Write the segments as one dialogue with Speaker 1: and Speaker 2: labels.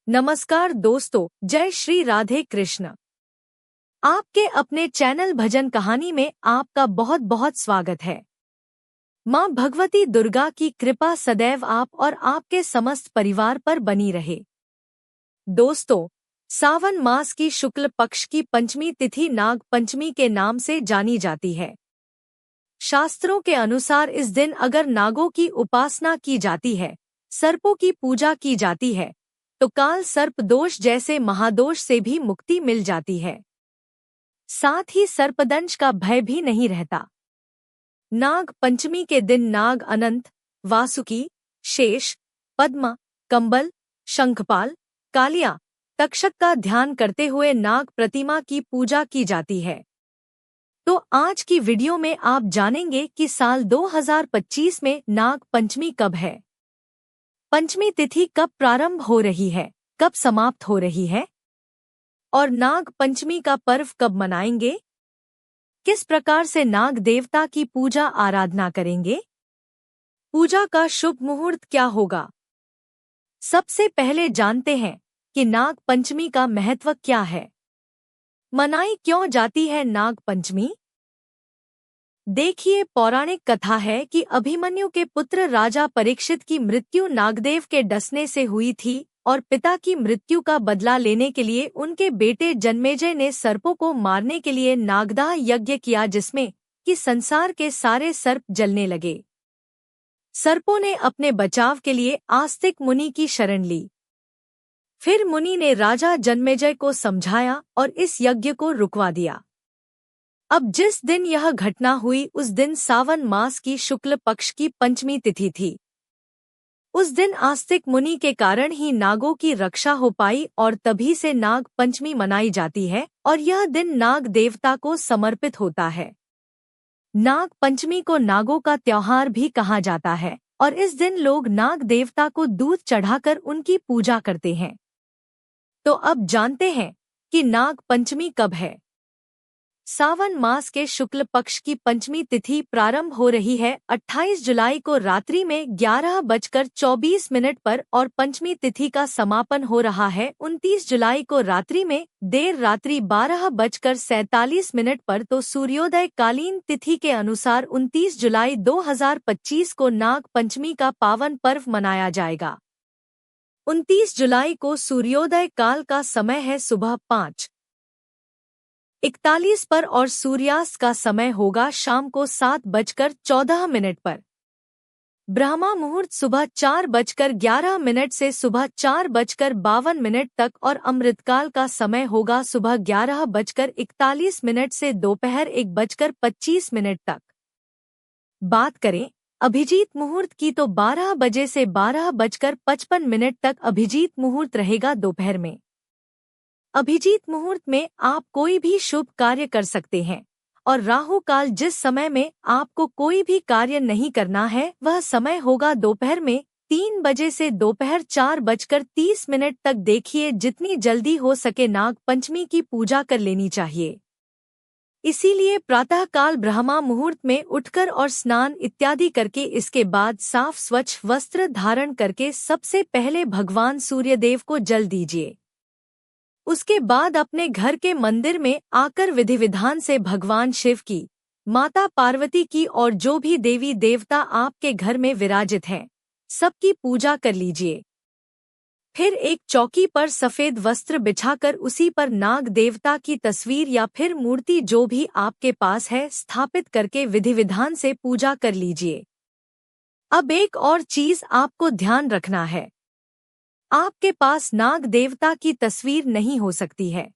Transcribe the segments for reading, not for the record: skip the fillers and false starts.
Speaker 1: नमस्कार दोस्तों, जय श्री राधे कृष्ण। आपके अपने चैनल भजन कहानी में आपका बहुत बहुत स्वागत है। माँ भगवती दुर्गा की कृपा सदैव आप और आपके समस्त परिवार पर बनी रहे। दोस्तों, सावन मास की शुक्ल पक्ष की पंचमी तिथि नाग पंचमी के नाम से जानी जाती है। शास्त्रों के अनुसार इस दिन अगर नागों की उपासना की जाती है, सर्पों की पूजा की जाती है, तो काल सर्प दोष जैसे महादोष से भी मुक्ति मिल जाती है। साथ ही सर्पदंश का भय भी नहीं रहता। नाग पंचमी के दिन नाग अनंत, वासुकी, शेष, पद्मा, कंबल, शंखपाल, कालिया, तक्षक का ध्यान करते हुए नाग प्रतिमा की पूजा की जाती है। तो आज की वीडियो में आप जानेंगे कि साल 2025 में नाग पंचमी कब है, पंचमी तिथि कब प्रारंभ हो रही है, कब समाप्त हो रही है, और नाग पंचमी का पर्व कब मनाएंगे, किस प्रकार से नाग देवता की पूजा आराधना करेंगे, पूजा का शुभ मुहूर्त क्या होगा। सबसे पहले जानते हैं कि नाग पंचमी का महत्व क्या है, मनाई क्यों जाती है नाग पंचमी। देखिए, पौराणिक कथा है कि अभिमन्यु के पुत्र राजा परीक्षित की मृत्यु नागदेव के डसने से हुई थी और पिता की मृत्यु का बदला लेने के लिए उनके बेटे जन्मेजय ने सर्पों को मारने के लिए नागदाह यज्ञ किया, जिसमें कि संसार के सारे सर्प जलने लगे। सर्पों ने अपने बचाव के लिए आस्तिक मुनि की शरण ली। फिर मुनि ने राजा जन्मेजय को समझाया और इस यज्ञ को रुकवा दिया। अब जिस दिन यह घटना हुई उस दिन सावन मास की शुक्ल पक्ष की पंचमी तिथि थी। उस दिन आस्तिक मुनि के कारण ही नागों की रक्षा हो पाई और तभी से नाग पंचमी मनाई जाती है और यह दिन नाग देवता को समर्पित होता है। नाग पंचमी को नागों का त्योहार भी कहा जाता है और इस दिन लोग नाग देवता को दूध चढ़ाकर उनकी पूजा करते हैं। तो अब जानते हैं कि नाग पंचमी कब है। सावन मास के शुक्ल पक्ष की पंचमी तिथि प्रारंभ हो रही है 28 जुलाई को रात्रि में 11:24 पर और पंचमी तिथि का समापन हो रहा है 29 जुलाई को रात्रि में देर रात्रि 12:47 पर। तो सूर्योदय कालीन तिथि के अनुसार 29 जुलाई 2025 को नाग पंचमी का पावन पर्व मनाया जाएगा। 29 जुलाई को सूर्योदय काल का समय है सुबह 5:41 पर और सूर्यास्त का समय होगा शाम को 7:14 पर। ब्रह्मा मुहूर्त सुबह 4:11 से सुबह 4:52 तक और अमृतकाल का समय होगा सुबह 11:41 से दोपहर 1:25 तक। बात करें अभिजीत मुहूर्त की तो 12 बजे से 12:55 तक अभिजीत मुहूर्त रहेगा दोपहर में। अभिजीत मुहूर्त में आप कोई भी शुभ कार्य कर सकते हैं और राहु काल जिस समय में आपको कोई भी कार्य नहीं करना है वह समय होगा दोपहर में 3 बजे से दोपहर 4:30 तक। देखिए, जितनी जल्दी हो सके नाग पंचमी की पूजा कर लेनी चाहिए। इसीलिए प्रातः काल ब्रह्मा मुहूर्त में उठकर और स्नान इत्यादि करके इसके बाद साफ स्वच्छ वस्त्र धारण करके सबसे पहले भगवान सूर्यदेव को जल दीजिए। उसके बाद अपने घर के मंदिर में आकर विधि विधान से भगवान शिव की, माता पार्वती की और जो भी देवी देवता आपके घर में विराजित हैं, सबकी पूजा कर लीजिए। फिर एक चौकी पर सफेद वस्त्र बिछाकर उसी पर नाग देवता की तस्वीर या फिर मूर्ति जो भी आपके पास है स्थापित करके विधि विधान से पूजा कर लीजिए। अब एक और चीज आपको ध्यान रखना है, आपके पास नाग देवता की तस्वीर नहीं हो सकती है,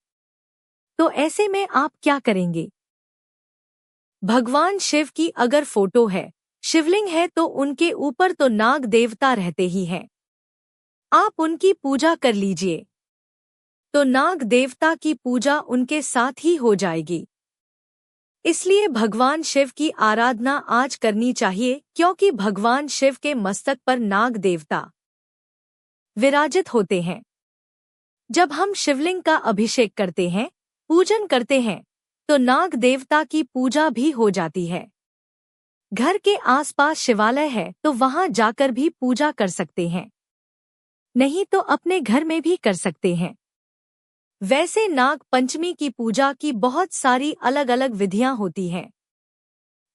Speaker 1: तो ऐसे में आप क्या करेंगे। भगवान शिव की अगर फोटो है, शिवलिंग है, तो उनके ऊपर तो नाग देवता रहते ही हैं, आप उनकी पूजा कर लीजिए, तो नाग देवता की पूजा उनके साथ ही हो जाएगी। इसलिए भगवान शिव की आराधना आज करनी चाहिए, क्योंकि भगवान शिव के मस्तक पर नाग देवता विराजित होते हैं। जब हम शिवलिंग का अभिषेक करते हैं, पूजन करते हैं, तो नाग देवता की पूजा भी हो जाती है। घर के आसपास शिवालय है तो वहां जाकर भी पूजा कर सकते हैं। नहीं तो अपने घर में भी कर सकते हैं। वैसे नाग पंचमी की पूजा की बहुत सारी अलग अलग विधियां होती हैं।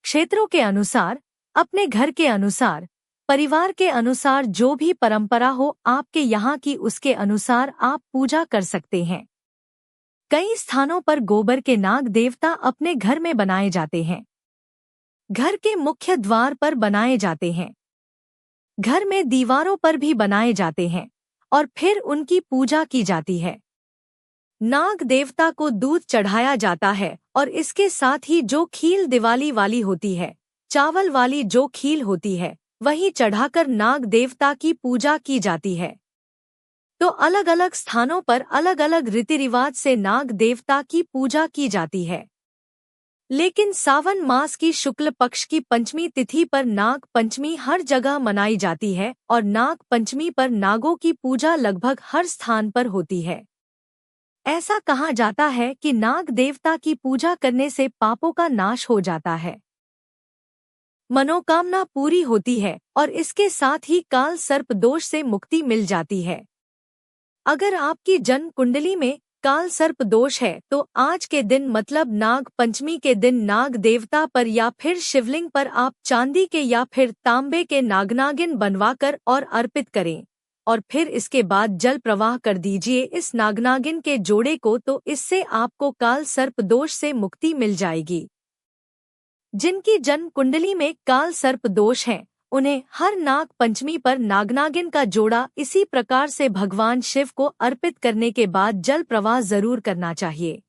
Speaker 1: क्षेत्रों के अनुसार, अपने घर के अनुसार, परिवार के अनुसार जो भी परंपरा हो आपके यहाँ की उसके अनुसार आप पूजा कर सकते हैं। कई स्थानों पर गोबर के नाग देवता अपने घर में बनाए जाते हैं। घर के मुख्य द्वार पर बनाए जाते हैं। घर में दीवारों पर भी बनाए जाते हैं और फिर उनकी पूजा की जाती है। नाग देवता को दूध चढ़ाया जाता है और इसके साथ ही जो खील दिवाली वाली होती है, चावल वाली जो खील होती है, वही चढ़ाकर नाग देवता की पूजा की जाती है। तो अलग अलग स्थानों पर अलग अलग रीति रिवाज से नाग देवता की पूजा की जाती है। लेकिन सावन मास की शुक्ल पक्ष की पंचमी तिथि पर नाग पंचमी हर जगह मनाई जाती है और नाग पंचमी पर नागों की पूजा लगभग हर स्थान पर होती है। ऐसा कहा जाता है कि नाग देवता की पूजा करने से पापों का नाश हो जाता है, मनोकामना पूरी होती है और इसके साथ ही काल सर्प दोष से मुक्ति मिल जाती है। अगर आपकी जन्म कुंडली में काल सर्प दोष है तो आज के दिन मतलब नाग पंचमी के दिन नाग देवता पर या फिर शिवलिंग पर आप चांदी के या फिर तांबे के नागनागिन बनवाकर और अर्पित करें और फिर इसके बाद जल प्रवाह कर दीजिए इस नागनागिन के जोड़े को, तो इससे आपको काल सर्प दोष से मुक्ति मिल जाएगी। जिनकी जन्म कुंडली में काल सर्प दोष है उन्हें हर नाग पंचमी पर नागनागिन का जोड़ा इसी प्रकार से भगवान शिव को अर्पित करने के बाद जल प्रवाह जरूर करना चाहिए।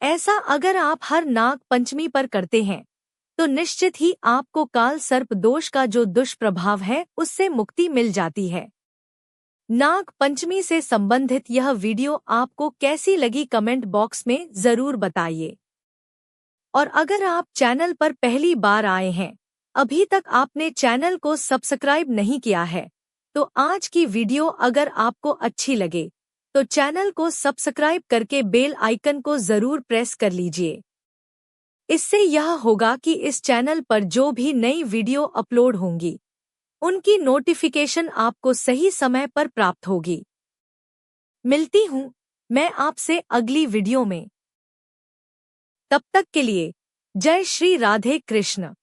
Speaker 1: ऐसा अगर आप हर नाग पंचमी पर करते हैं तो निश्चित ही आपको काल सर्प दोष का जो दुष्प्रभाव है उससे मुक्ति मिल जाती है। नाग पंचमी से संबंधित यह वीडियो आपको कैसी लगी कमेंट बॉक्स में जरूर बताइए। और अगर आप चैनल पर पहली बार आए हैं, अभी तक आपने चैनल को सब्सक्राइब नहीं किया है, तो आज की वीडियो अगर आपको अच्छी लगे तो चैनल को सब्सक्राइब करके बेल आइकन को जरूर प्रेस कर लीजिए। इससे यह होगा कि इस चैनल पर जो भी नई वीडियो अपलोड होंगी उनकी नोटिफिकेशन आपको सही समय पर प्राप्त होगी। मिलती हूँ मैं आपसे अगली वीडियो में। तब तक के लिए जय श्री राधे कृष्ण।